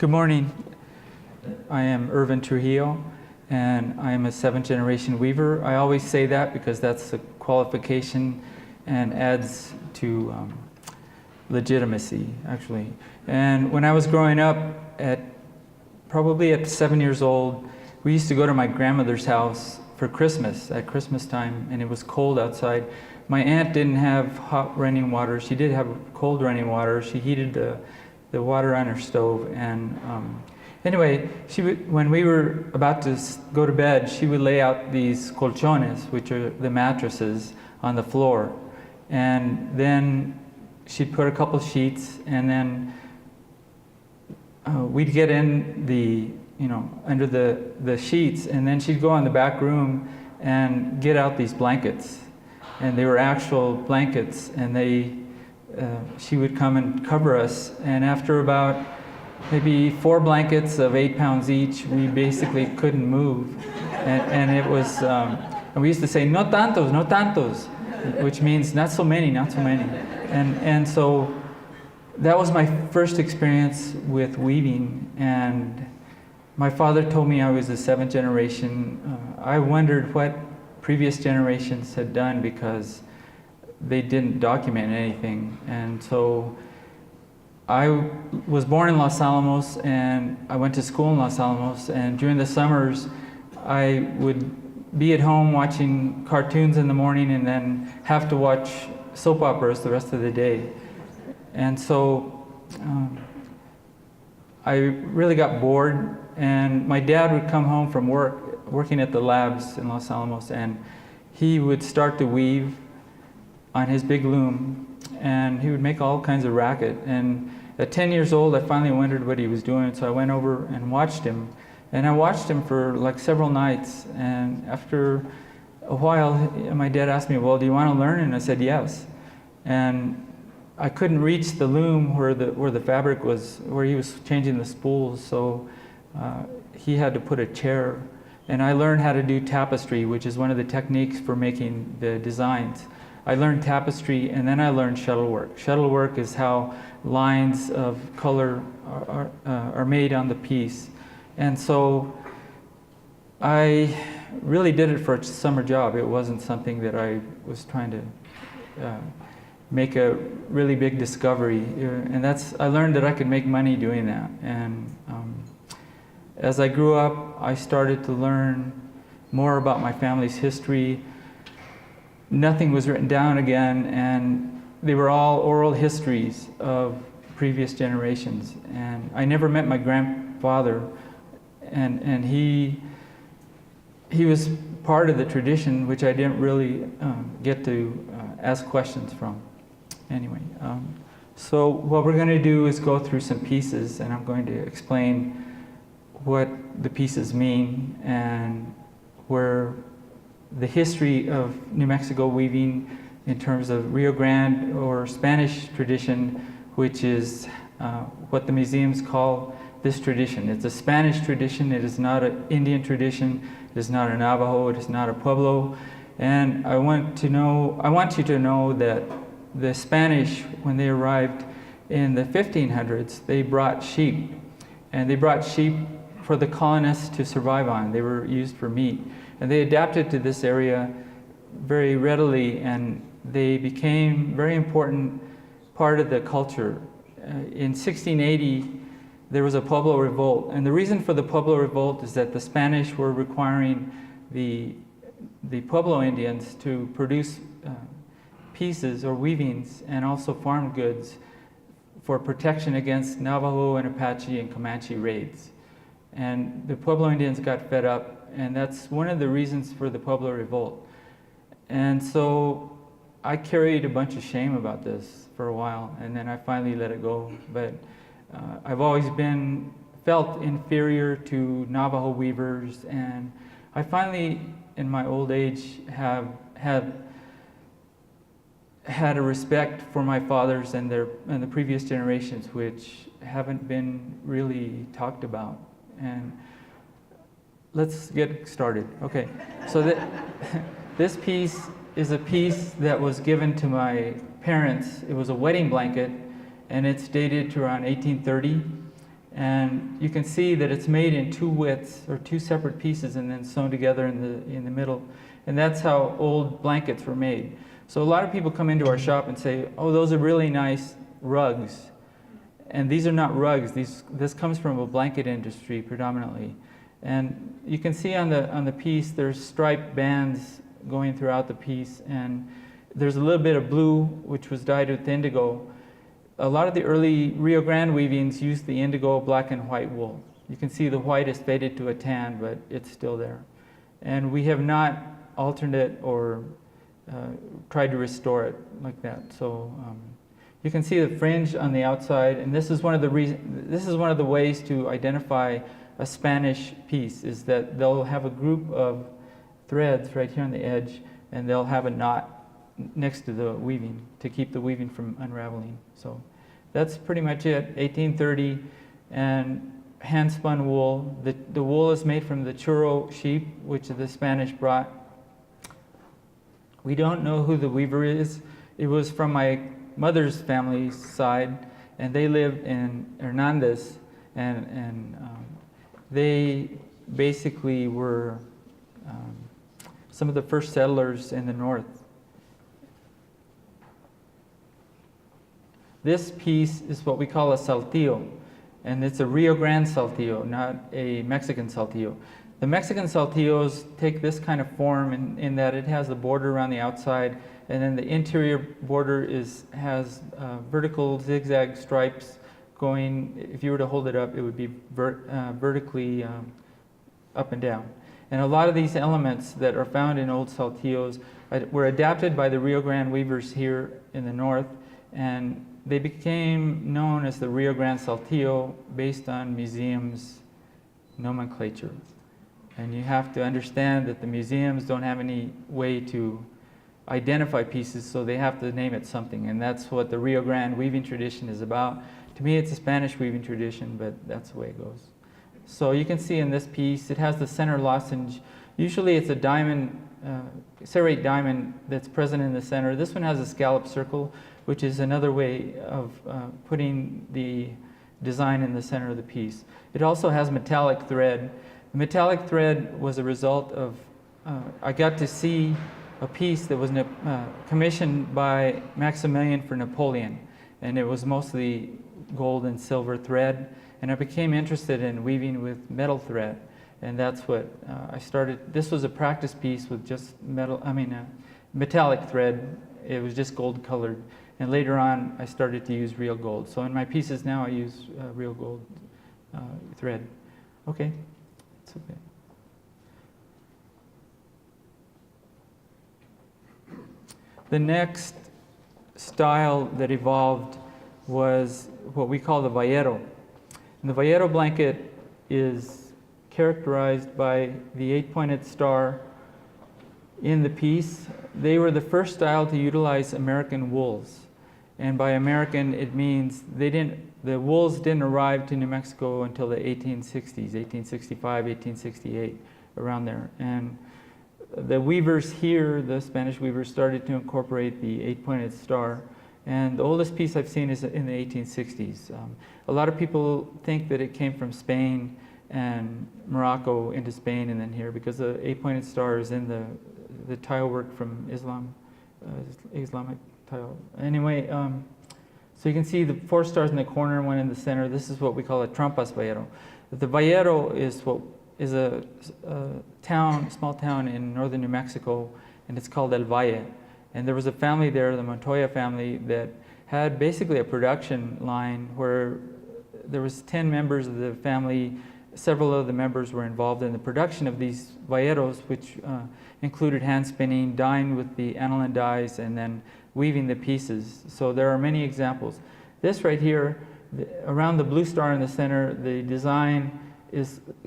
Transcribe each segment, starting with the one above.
Good morning. I am Irvin Trujillo, and I am a 7th-generation weaver. I always say that because that's a qualification and adds to legitimacy, actually. And when I was growing up, probably at 7 years old, we used to go to my grandmother's house for Christmas, at Christmas time, and it was cold outside. My aunt didn't have hot running water. She did have cold running water. She heated the water on her stove. And anyway, when we were about to go to bed, she would lay out these colchones, which are the mattresses, on the floor. And then she'd put a couple sheets, and then we'd get in under the sheets, and then she'd go in the back room and get out these blankets. And they were actual blankets, and she would come and cover us. And after about maybe 4 blankets of 8 pounds each, we basically couldn't move. And it was, and we used to say, no tantos, no tantos, which means not so many, not so many. And so that was my first experience with weaving. And my father told me I was the 7th generation. I wondered what previous generations had done because they didn't document anything. And so I was born in Los Alamos, and I went to school in Los Alamos, and during the summers I would be at home watching cartoons in the morning and then have to watch soap operas the rest of the day. And so I really got bored, and my dad would come home from working at the labs in Los Alamos, and he would start to weave on his big loom, and he would make all kinds of racket. And at 10 years old, I finally wondered what he was doing, so I went over and watched him. And I watched him for like several nights, and after a while, my dad asked me, well, do you want to learn? And I said yes. And I couldn't reach the loom where the fabric was, where he was changing the spools, so he had to put a chair. And I learned how to do tapestry, which is one of the techniques for making the designs. I learned tapestry, and then I learned shuttlework. Shuttlework is how lines of color are made on the piece. And so I really did it for a summer job. It wasn't something that I was trying to make a really big discovery. And I learned that I could make money doing that. And as I grew up, I started to learn more about my family's history. Nothing was written down again, and they were all oral histories of previous generations. And I never met my grandfather, and he was part of the tradition, which I didn't really get to ask questions from. Anyway, so what we're going to do is go through some pieces, and I'm going to explain what the pieces mean and where the history of New Mexico weaving in terms of Rio Grande or Spanish tradition, which is what the museums call this tradition. It's a Spanish tradition. It is not an Indian tradition. It is not a Navajo. It is not a Pueblo. And I want you to know that the Spanish, when they arrived in the 1500s, they brought sheep, and they brought sheep for the colonists to survive on. They were used for meat. And they adapted to this area very readily, and they became a very important part of the culture. In 1680, there was a Pablo Revolt, and the reason for the Pablo Revolt is that the Spanish were requiring the Pueblo Indians to produce pieces or weavings and also farm goods for protection against Navajo and Apache and Comanche raids. And the Pueblo Indians got fed up, and that's one of the reasons for the Pablo Revolt. And so I carried a bunch of shame about this for a while, and then I finally let it go. But I've always felt inferior to Navajo weavers, and I finally, in my old age, have had a respect for my fathers and the previous generations, which haven't been really talked about. And let's get started. Okay, so this piece is a piece that was given to my parents. It was a wedding blanket, and it's dated to around 1830. And you can see that it's made in two widths, or two separate pieces, and then sewn together in the middle. And that's how old blankets were made. So a lot of people come into our shop and say, oh, those are really nice rugs. And these are not rugs. This comes from a blanket industry predominantly. And you can see on the piece, there's striped bands going throughout the piece. And there's a little bit of blue, which was dyed with indigo. A lot of the early Rio Grande weavings used the indigo, black and white wool. You can see the white is faded to a tan, but it's still there. And we have not altered it or tried to restore it like that. So you can see the fringe on the outside, and this is one of the ways to identify a Spanish piece, is that they'll have a group of threads right here on the edge, and they'll have a knot next to the weaving to keep the weaving from unraveling. So that's pretty much it. 1830, and hand spun wool. The wool is made from the churro sheep, which the Spanish brought. We don't know who the weaver is. It was from my mother's family's side, and they lived in Hernandez, and they basically were some of the first settlers in the north. This piece is what we call a saltillo, and it's a Rio Grande saltillo, not a Mexican saltillo. The Mexican saltillos take this kind of form in that it has the border around the outside, and then the interior border has vertical zigzag stripes going. If you were to hold it up, it would be vertically up and down. And a lot of these elements that are found in old saltillos were adapted by the Rio Grande weavers here in the north, and they became known as the Rio Grande Saltillo based on museums' nomenclature. And you have to understand that the museums don't have any way to identify pieces, so they have to name it something. And that's what the Rio Grande weaving tradition is about. To me, it's a Spanish weaving tradition, but that's the way it goes. So you can see in this piece, it has the center lozenge. Usually it's a diamond, serrate diamond that's present in the center. This one has a scallop circle, which is another way of putting the design in the center of the piece. It also has metallic thread. The metallic thread was a result of, I got to see a piece that was commissioned by Maximilian for Napoleon, and it was mostly gold and silver thread, and I became interested in weaving with metal thread, and that's what I started. This was a practice piece with just metallic thread. It was just gold colored. And later on, I started to use real gold. So in my pieces now, I use real gold thread. Okay, it's okay. The next style that evolved was what we call the vallero. And the vallero blanket is characterized by the 8-pointed star in the piece. They were the first style to utilize American wools. And by American, it means the wools didn't arrive to New Mexico until the 1860s, 1865, 1868, around there. And the weavers here, the Spanish weavers, started to incorporate the 8-pointed star. And the oldest piece I've seen is in the 1860s. A lot of people think that it came from Spain and Morocco into Spain and then here, because the 8-pointed star is in the tile work from Islamic tile. Anyway, so you can see the 4 stars in the corner and 1 in the center. This is what we call a trampas vallero. The vallero is a small town in northern New Mexico, and it's called El Valle. And there was a family there, the Montoya family, that had basically a production line where there was 10 members of the family. Several of the members were involved in the production of these valleros, which included hand spinning, dyeing with the aniline dyes, and then weaving the pieces. So there are many examples. This right here, around the blue star in the center, the design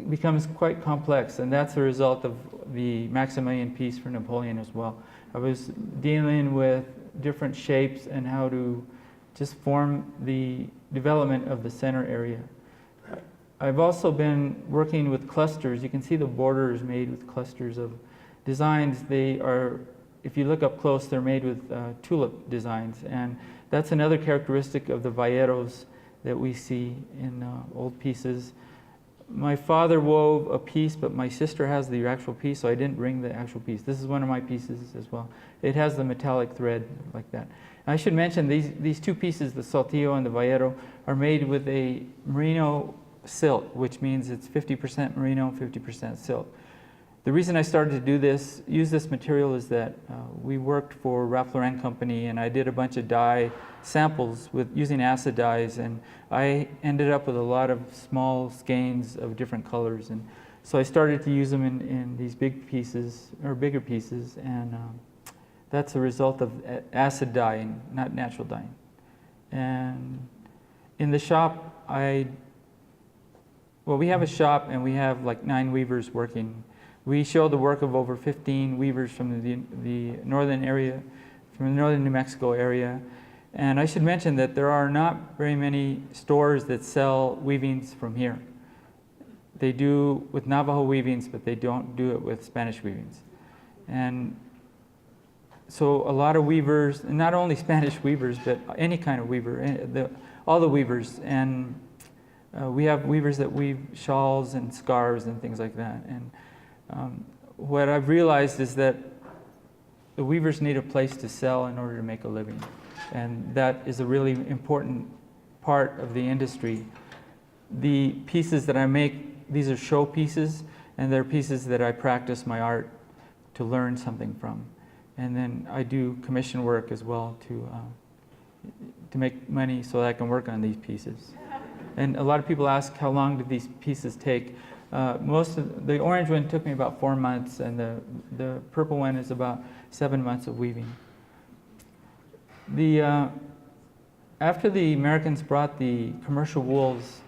becomes quite complex, and that's a result of the Maximilian piece for Napoleon as well. I was dealing with different shapes and how to just form the development of the center area. I've also been working with clusters. You can see the border is made with clusters of designs. They are, if you look up close, they're made with tulip designs, and that's another characteristic of the valleros that we see in old pieces. My father wove a piece, but my sister has the actual piece, so I didn't bring the actual piece. This is one of my pieces as well. It has the metallic thread like that. I should mention these two pieces, the saltillo and the vallero, are made with a merino silk, which means it's 50% merino, 50% silk. The reason I started to do this, use this material, is that we worked for Ralph Lauren Company, and I did a bunch of dye samples using acid dyes, and I ended up with a lot of small skeins of different colors, and so I started to use them in these big pieces, or bigger pieces, and that's a result of acid dyeing, not natural dyeing. And in the shop, we have a shop, and we have like 9 weavers working. We show the work of over 15 weavers from the northern area, from the northern New Mexico area. And I should mention that there are not very many stores that sell weavings from here. They do with Navajo weavings, but they don't do it with Spanish weavings. And so a lot of weavers, and not only Spanish weavers, but any kind of weaver, all the weavers. And we have weavers that weave shawls and scarves and things like that. And what I've realized is that the weavers need a place to sell in order to make a living. And that is a really important part of the industry. The pieces that I make, these are show pieces, and they're pieces that I practice my art to learn something from. And then I do commission work as well to make money so that I can work on these pieces. And a lot of people ask, how long do these pieces take? Most of the orange one took me about 4 months, and the purple one is about 7 months of weaving. After the Americans brought the commercial wools,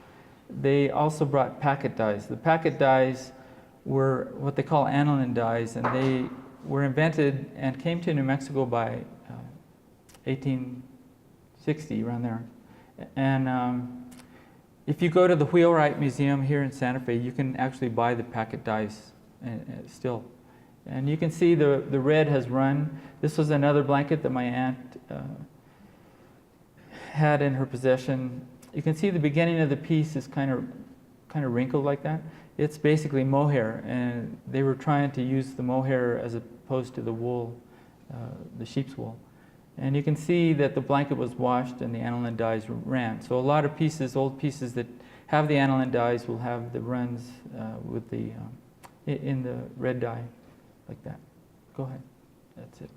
they also brought packet dyes. The packet dyes were what they call aniline dyes, and they were invented and came to New Mexico by 1860, around there. And if you go to the Wheelwright Museum here in Santa Fe, you can actually buy the packet dyes still. And you can see the red has run. This was another blanket that my aunt had in her possession. You can see the beginning of the piece is kind of wrinkled like that. It's basically mohair, and they were trying to use the mohair as opposed to the wool, the sheep's wool. And you can see that the blanket was washed and the aniline dyes ran. So a lot of pieces, old pieces that have the aniline dyes, will have the runs with the in the red dye, like that. Go ahead. That's it.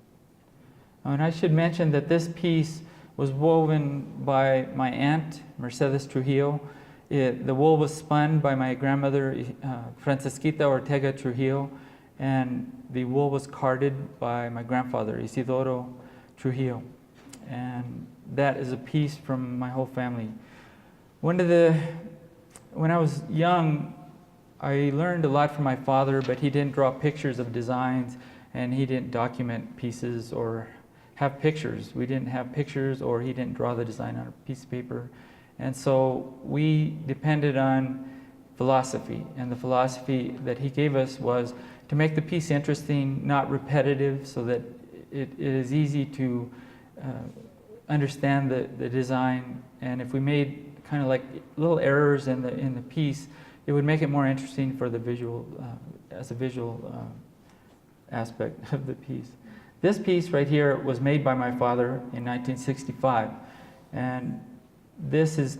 And I should mention that this piece was woven by my aunt, Mercedes Trujillo. The wool was spun by my grandmother, Francisquita Ortega Trujillo, and the wool was carded by my grandfather, Isidoro Trujillo. And that is a piece from my whole family. When I was young, I learned a lot from my father, but he didn't draw pictures of designs, and he didn't document pieces or have pictures. We didn't have pictures, or he didn't draw the design on a piece of paper. And so we depended on philosophy, and the philosophy that he gave us was to make the piece interesting, not repetitive, so that it is easy to understand the design. And if we made kind of like little errors in the piece, it would make it more interesting for the visual, as a visual aspect of the piece. This piece right here was made by my father in 1965, and this is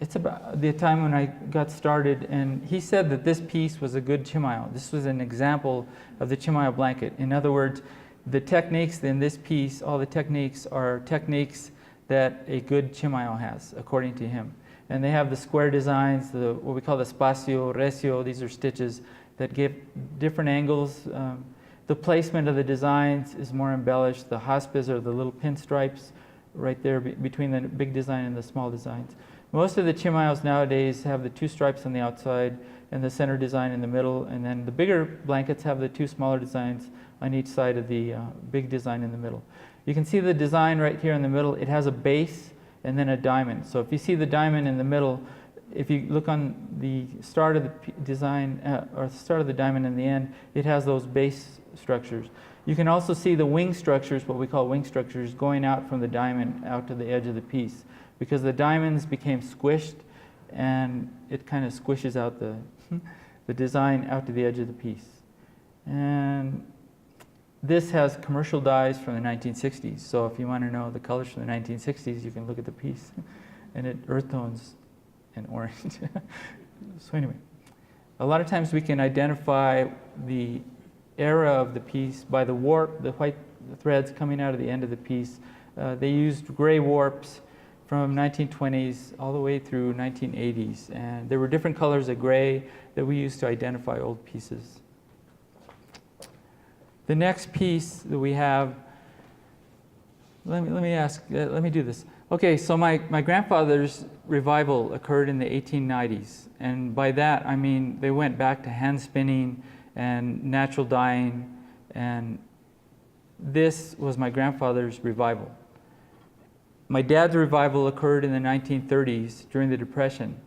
it's about the time when I got started, and he said that this piece was a good Chimayo. This was an example of the Chimayo blanket. In other words, the techniques in this piece, all the techniques are techniques that a good Chimayo has, according to him. And they have the square designs, what we call the espacio, recio. These are stitches that give different angles. The placement of the designs is more embellished. The hospice are the little pinstripes right there between the big design and the small designs. Most of the Chimayos nowadays have the 2 stripes on the outside and the center design in the middle, and then the bigger blankets have the 2 smaller designs on each side of the big design in the middle. You can see the design right here in the middle. It has a base and then a diamond. So if you see the diamond in the middle, if you look on the start of the design, or the start of the diamond in the end, it has those base structures. You can also see the wing structures, what we call wing structures, going out from the diamond out to the edge of the piece, because the diamonds became squished and it kind of squishes out the, the design out to the edge of the piece. And this has commercial dyes from the 1960s. So if you want to know the colors from the 1960s, you can look at the piece. And it earth tones and orange. So anyway, a lot of times we can identify the era of the piece by the warp, the white threads coming out of the end of the piece. They used gray warps from 1920s all the way through 1980s. And there were different colors of gray that we used to identify old pieces. The next piece that we have, let me do this. Okay, so my grandfather's revival occurred in the 1890s. And by that, I mean they went back to hand spinning and natural dyeing. And this was my grandfather's revival. My dad's revival occurred in the 1930s during the Depression.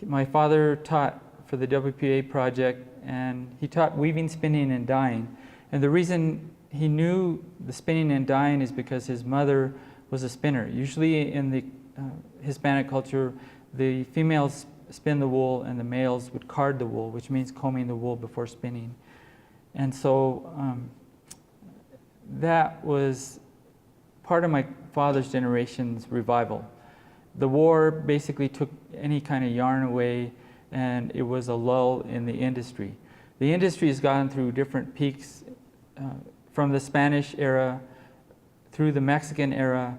My father taught for the WPA project, and he taught weaving, spinning, and dyeing. And the reason he knew the spinning and dyeing is because his mother was a spinner. Usually in the Hispanic culture, the females spin the wool and the males would card the wool, which means combing the wool before spinning. And so that was part of my father's generation's revival. The war basically took any kind of yarn away, and it was a lull in the industry. The industry has gone through different peaks from the Spanish era through the Mexican era,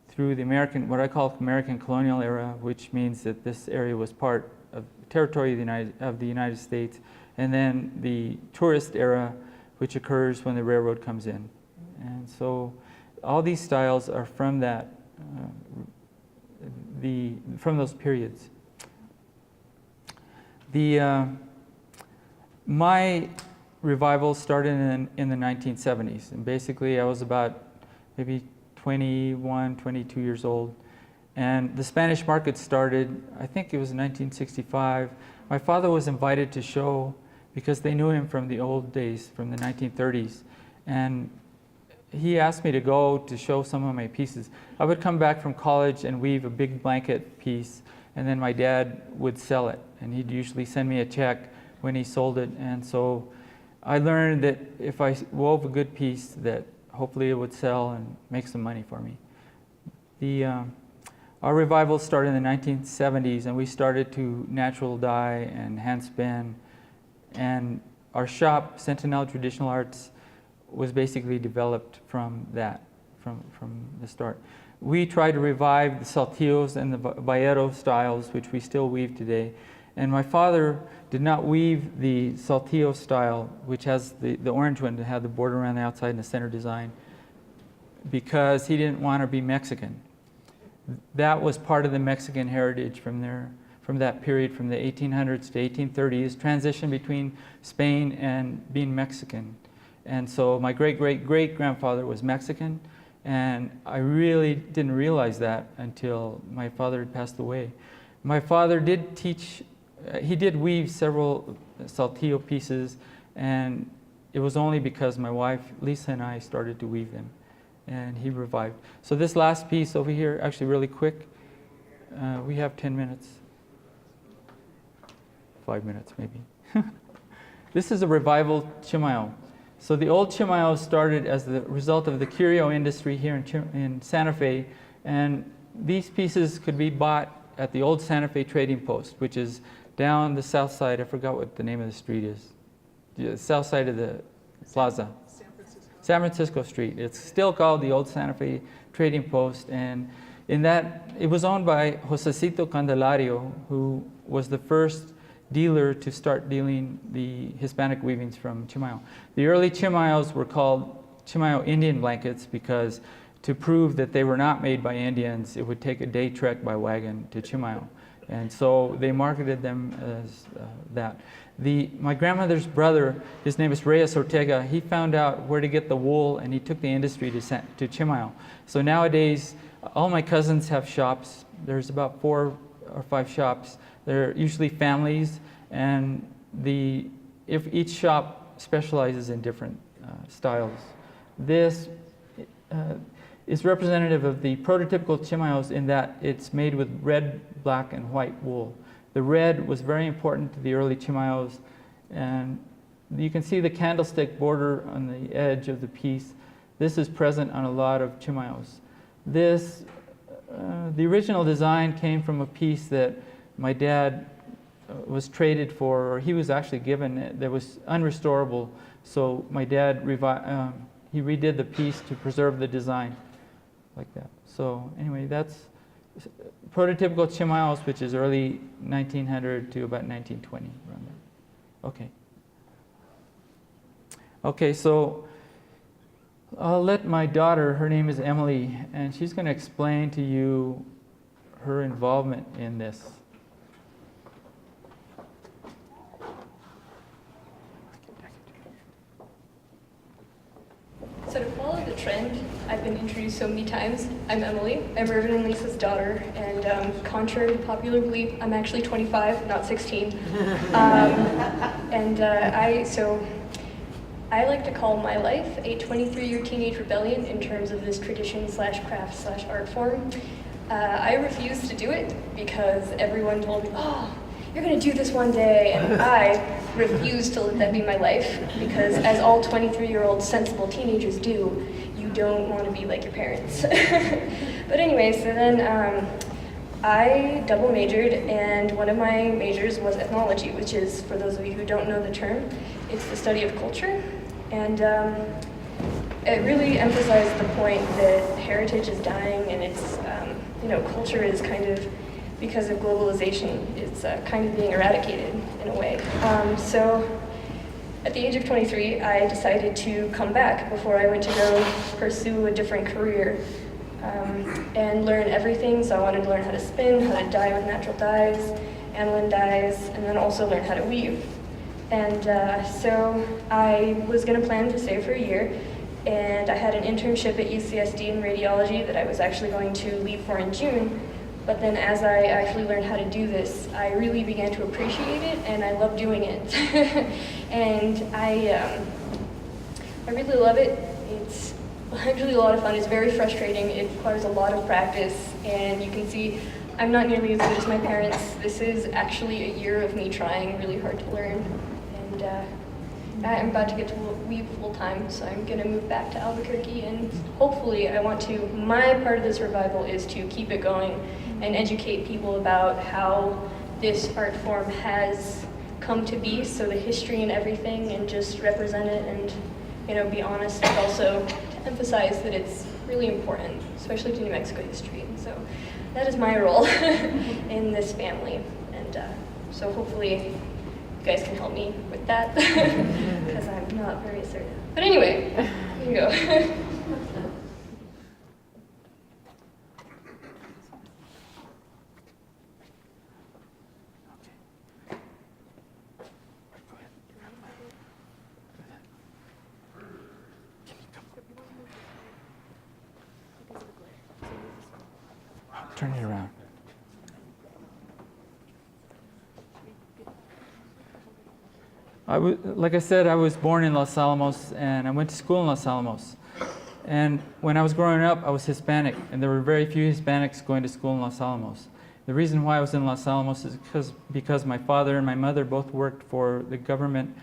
through the American, what I call American colonial era, which means that this area was part of territory of the United States, and then the tourist era, which occurs when the railroad comes in. And so all these styles are from that, from those periods. My revival started in the 1970s, and basically I was about maybe 21, 22 years old, and the Spanish market started, I think it was 1965. My father was invited to show because they knew him from the old days, from the 1930s, and he asked me to go to show some of my pieces. I would come back from college and weave a big blanket piece, and then my dad would sell it, and he'd usually send me a check when he sold it. And so I learned that if I wove a good piece, that hopefully it would sell and make some money for me. Our revival started in the 1970s, and we started to natural dye and hand spin. And our shop, Centennial Traditional Arts, was basically developed from that, from the start. We tried to revive the saltillos and the bayero styles, which we still weave today. And my father did not weave the saltillo style, which has the orange one that had the border around the outside and the center design, because he didn't want to be Mexican. That was part of the Mexican heritage from that period, from the 1800s to 1830s, transition between Spain and being Mexican. And so my great-great-great-grandfather was Mexican, and I really didn't realize that until my father had passed away. My father did teach, he did weave several saltillo pieces, and it was only because my wife, Lisa, and I started to weave them, and he revived. So this last piece over here, actually really quick, we have 10 minutes. 5 minutes maybe. This is a revival Chimayo. So the old Chimayo started as the result of the curio industry here in Santa Fe, and these pieces could be bought at the old Santa Fe Trading Post, which is down the south side. I forgot what the name of the street is. The south side of the plaza. San Francisco Street. It's still called the old Santa Fe Trading Post, and in that, it was owned by Josecito Candelario, who was the first dealer to start dealing the Hispanic weavings from Chimayo. The early Chimayos were called Chimayo Indian blankets because to prove that they were not made by Indians, it would take a day trek by wagon to Chimayo. And so they marketed them as that. My grandmother's brother, his name is Reyes Ortega, he found out where to get the wool, and he took the industry to Chimayo. So nowadays, all my cousins have shops. There's about 4 or 5 shops. They're usually families, and if each shop specializes in different styles. This is representative of the prototypical Chimayos in that it's made with red, black, and white wool. The red was very important to the early Chimayos, and you can see the candlestick border on the edge of the piece. This is present on a lot of Chimayos. This, the original design came from a piece that my dad was traded for, or he was actually given, that was unrestorable. So my dad, he redid the piece to preserve the design like that. So anyway, that's prototypical Chimayos, which is early 1900 to about 1920, around there. Okay. Okay, so I'll let my daughter, her name is Emily, and she's going to explain to you her involvement in this. So to follow the trend, I've been introduced so many times. I'm Emily. I'm Irvin and Lisa's daughter, and contrary to popular belief, I'm actually 25, not 16. I like to call my life a 23-year teenage rebellion in terms of this tradition slash craft slash art form. I refused to do it because everyone told me, oh, you're going to do this one day, and I refused to let that be my life because as all 23-year-old sensible teenagers do, you don't want to be like your parents. But anyway, so then I double majored, and one of my majors was ethnology, which is, for those of you who don't know the term, it's the study of culture. And it really emphasized the point that heritage is dying, and it's, culture is kind of, because of globalization, it's kind of being eradicated in a way. So at the age of 23, I decided to come back before I went to go pursue a different career and learn everything. So I wanted to learn how to spin, how to dye with natural dyes, aniline dyes, and then also learn how to weave. And so I was going to plan to stay for a year, and I had an internship at UCSD in radiology that I was actually going to leave for in June. But then as I actually learned how to do this, I really began to appreciate it, and I love doing it. And I really love it. It's actually a lot of fun. It's very frustrating. It requires a lot of practice, and you can see I'm not nearly as good as my parents. This is actually a year of me trying really hard to learn. And I'm about to get to weave full-time, so I'm going to move back to Albuquerque, and hopefully my part of this revival is to keep it going and educate people about how this art form has come to be, so the history and everything, and just represent it and, be honest, but also to emphasize that it's really important, especially to New Mexico history. And so that is my role in this family, and so hopefully you guys can help me with that, because I'm not very assertive. But anyway, here you go. Turn it around. Like I said, I was born in Los Alamos, and I went to school in Los Alamos. And when I was growing up, I was Hispanic, and there were very few Hispanics going to school in Los Alamos. The reason why I was in Los Alamos is because my father and my mother both worked for the government,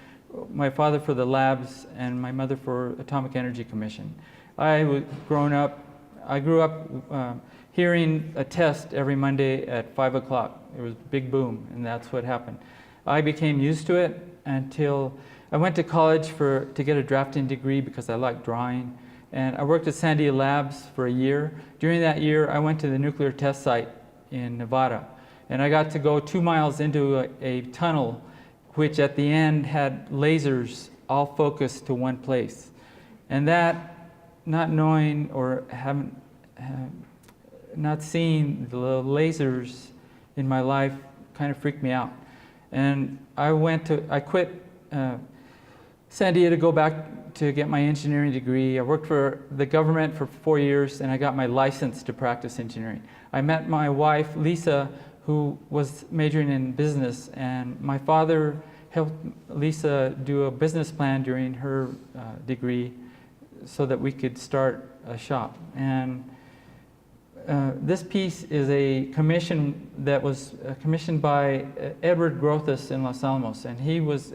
my father for the labs, and my mother for Atomic Energy Commission. I grew up hearing a test every Monday at 5 o'clock. It was a big boom, and that's what happened. I became used to it until I went to college to get a drafting degree because I liked drawing. And I worked at Sandia Labs for a year. During that year, I went to the nuclear test site in Nevada. And I got to go 2 miles into a tunnel, which at the end had lasers all focused to one place. And that, not knowing or not seeing the lasers in my life kind of freaked me out. And I quit Sandia to go back to get my engineering degree. I worked for the government for 4 years, and I got my license to practice engineering. I met my wife, Lisa, who was majoring in business, and my father helped Lisa do a business plan during her degree so that we could start a shop. And this piece is a commission that was commissioned by Edward Grothus in Los Alamos, and he was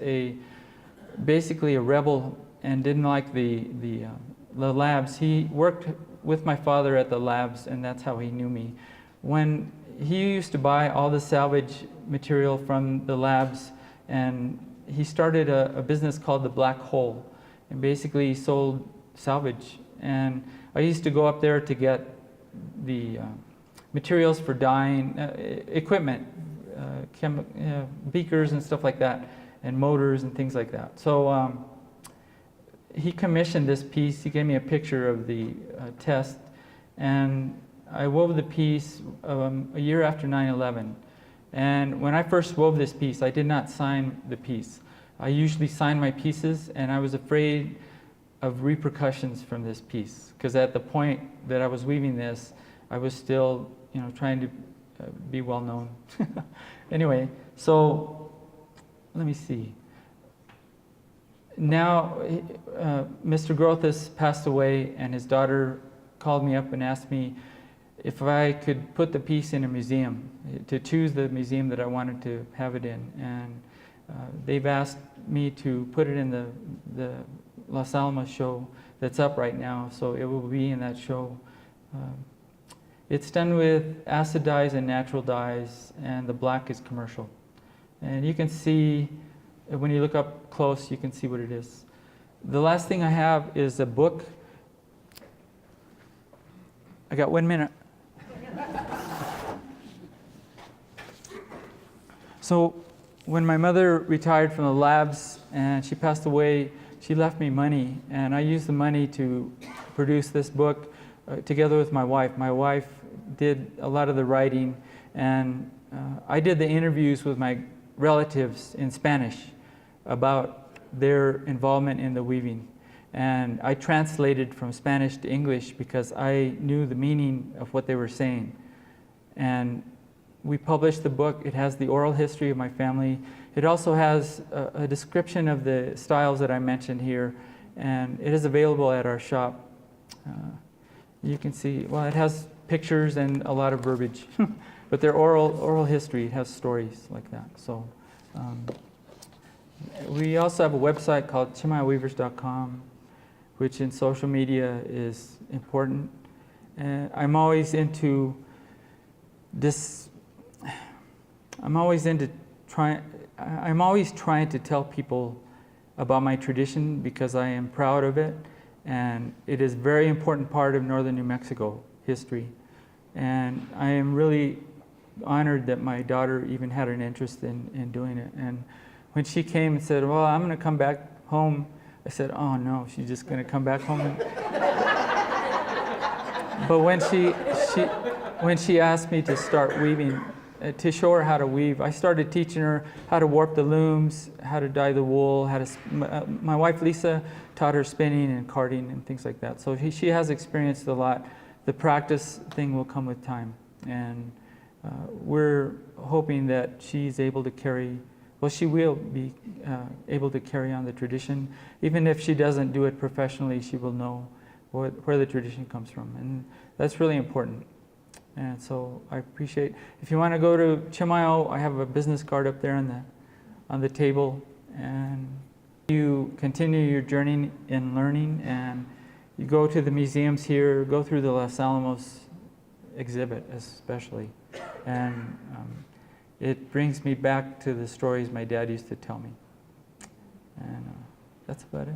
basically a rebel and didn't like the labs. He worked with my father at the labs, and that's how he knew me. When he used to buy all the salvage material from the labs, and he started a business called the Black Hole, and basically sold salvage. And I used to go up there to get the materials for dyeing, equipment, beakers and stuff like that, and motors and things like that. So he commissioned this piece. He gave me a picture of the test, and I wove the piece a year after 9/11. And when I first wove this piece, I did not sign the piece. I usually sign my pieces, and I was afraid of repercussions from this piece, because at the point that I was weaving this, I was still, trying to be well known. Anyway, so let me see. Now, Mr. Grothus passed away, and his daughter called me up and asked me if I could put the piece in a museum, to choose the museum that I wanted to have it in. And they've asked me to put it in the Los Alamos show that's up right now, so it will be in that show. It's done with acid dyes and natural dyes, and the black is commercial. And you can see, when you look up close, you can see what it is. The last thing I have is a book. I got 1 minute. So when my mother retired from the labs and she passed away, she left me money, and I used the money to produce this book together with my wife. My wife did a lot of the writing, and I did the interviews with my relatives in Spanish about their involvement in the weaving. And I translated from Spanish to English because I knew the meaning of what they were saying. And we published the book. It has the oral history of my family. It also has a description of the styles that I mentioned here, and it is available at our shop. You can see, well, it has pictures and a lot of verbiage, but they're oral history. It has stories like that. So we also have a website called ChimayoWeavers.com, which in social media is important. And I'm always trying to tell people about my tradition because I am proud of it, and it is a very important part of northern New Mexico history. And I am really honored that my daughter even had an interest in doing it. And when she came and said, well, I'm going to come back home, I said, oh no, she's just going to come back home. But when she asked me to start weaving, to show her how to weave, I started teaching her how to warp the looms, how to dye the wool, my wife Lisa taught her spinning and carding and things like that. So she has experienced a lot. The practice thing will come with time. And we're hoping that she's able to she will be able to carry on the tradition. Even if she doesn't do it professionally, she will know where the tradition comes from. And that's really important. And so I appreciate, if you want to go to Chimayo, I have a business card up there on the table. And you continue your journey in learning, and you go to the museums here, go through the Los Alamos exhibit especially. And it brings me back to the stories my dad used to tell me. And that's about it.